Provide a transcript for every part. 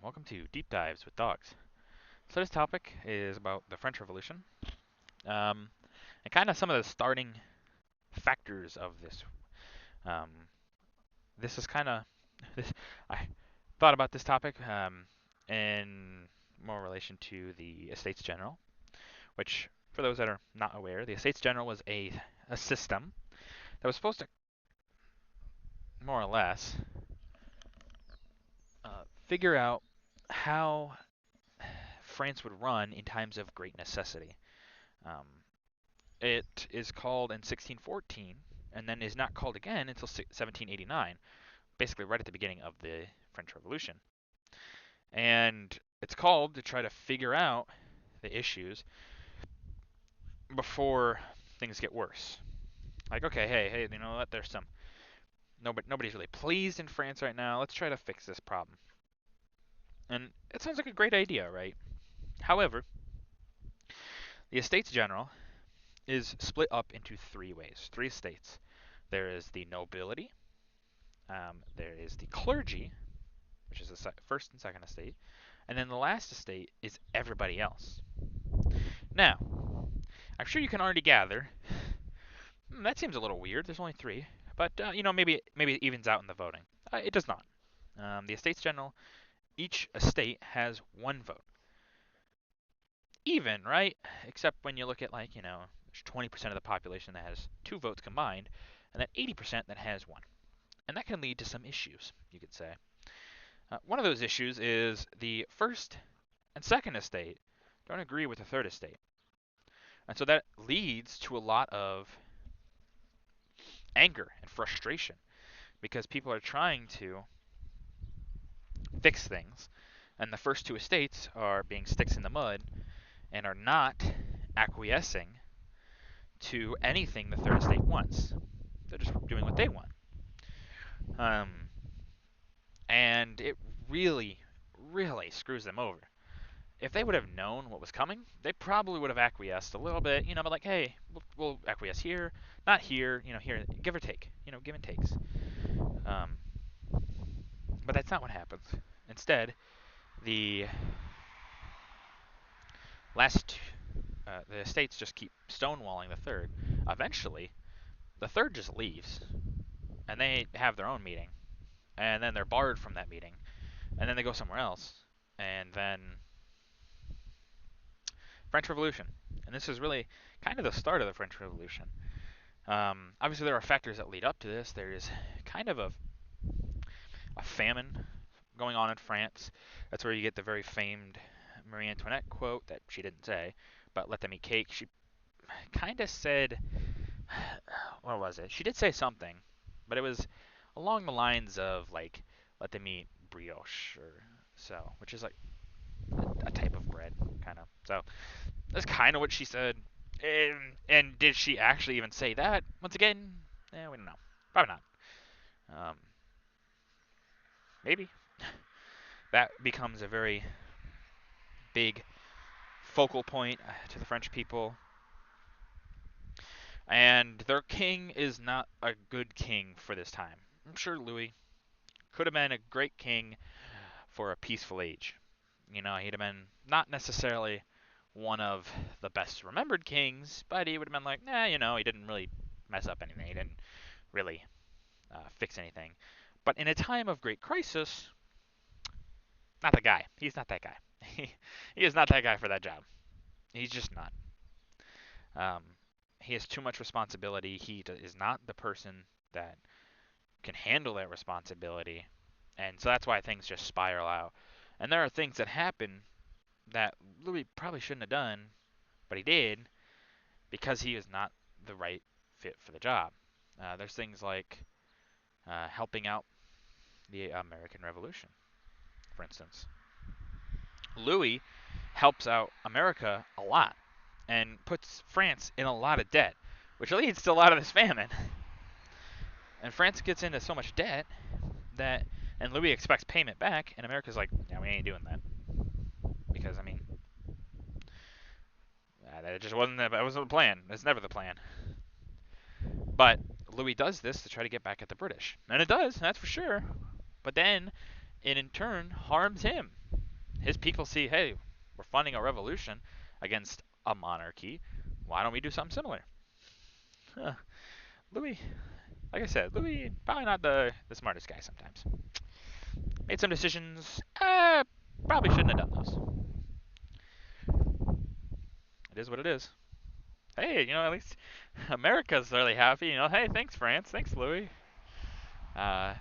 welcome to Deep Dives with Dogs. So this topic is about the French Revolution, um, and kind of some of the starting factors of this. Um, this is kind of this. I thought about this topic in more relation to the Estates General, which, for those that are not aware, the Estates General was a system that was supposed to more or less figure out how France would run in times of great necessity. Um, It is called in 1614 and then is not called again until 1789, basically right at the beginning of the French Revolution. And it's called to try to figure out the issues before things get worse. Like, okay, hey, you know what? There's some nobody's really pleased in France right now. Let's try to fix this problem. And it sounds like a great idea, right? However, the Estates General is split up into three ways, three estates. There is the nobility, there is the clergy, which is the first and second estate, and then the last estate is everybody else. Now, I'm sure you can already gather that seems a little weird. There's only three, but maybe it evens out in the voting. It does not. The Estates General, each estate has one vote. Even, right? Except when you look at there's 20% of the population that has two votes combined, and then 80% that has one, and that can lead to some issues, you could say. One of those issues is the first and second estate don't agree with the third estate. And so that leads to a lot of anger and frustration because people are trying to fix things, and the first two estates are being sticks in the mud and are not acquiescing to anything the third estate wants. They're just doing what they want. Um, and it really, really screws them over. If they would have known what was coming, they probably would have acquiesced a little bit, but like, hey, we'll acquiesce here, not here, here, give or take, give and takes. Um, but that's not what happens. Instead, the last, the estates just keep stonewalling the third. Eventually, the third just leaves, and they have their own meeting, and then they're barred from that meeting, and then they go somewhere else, and then French Revolution. And this is really kind of the start of the French Revolution. Obviously, there are factors that lead up to this. There is kind of a famine going on in France. That's where you get the very famed Marie Antoinette quote that she didn't say, but let them eat cake. She kind of said, what was it? She did say something, but it was along the lines of like, let them eat brioche or so, which is like a type of bread, kind of. So that's kind of what she said. And did she actually even say that? Once again, we don't know. Probably not. Maybe. That becomes a very big focal point to the French people. And their king is not a good king for this time. I'm sure Louis could have been a great king for a peaceful age. He'd have been not necessarily one of the best remembered kings, but he would have been like, he didn't really mess up anything. He didn't really fix anything. But in a time of great crisis, not the guy. He's not that guy. He is not that guy for that job. He's just not. Um, he has too much responsibility. He is not the person that can handle that responsibility, and so that's why things just spiral out. And there are things that happen that Louis probably shouldn't have done, but he did because he is not the right fit for the job. There's things like helping out the American Revolution, for instance. Louis helps out America a lot and puts France in a lot of debt, which leads to a lot of this famine. And France gets into so much debt that, and Louis expects payment back, and America's like, yeah, we ain't doing that because that just wasn't the plan. That's never the plan. But Louis does this to try to get back at the British, and it does, that's for sure. But then it in turn harms him his people see, hey, we're funding a revolution against a monarchy. Why don't we do something similar? Huh. Louis, like I said, Louis probably not the smartest guy sometimes. Made some decisions. Probably shouldn't have done those. It is what it is. Hey, at least America's really happy. Hey, thanks France, thanks Louis. Uh,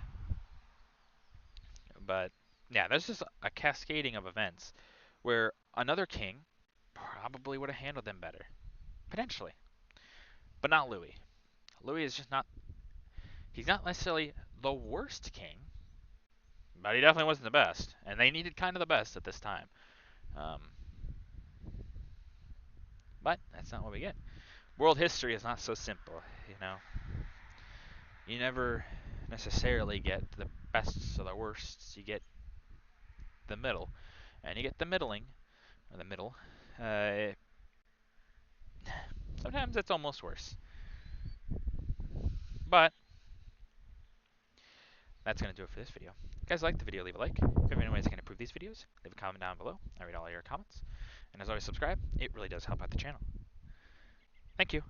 but yeah, there's just a cascading of events where another king probably would have handled them better, potentially, but not Louis. Louis is just not. He's not necessarily the worst king, but he definitely wasn't the best, and they needed kind of the best at this time. Um, but that's not what we get. World history is not so simple, you know. You never necessarily get the bests or the worsts. You get the middle, and you get the middling or the middle. Uh, Sometimes it's almost worse. But that's gonna do it for this video. If you guys like the video, leave a like. If you have any ways I can improve these videos, leave a comment down below. I read all your comments. And as always, subscribe. It really does help out the channel. Thank you.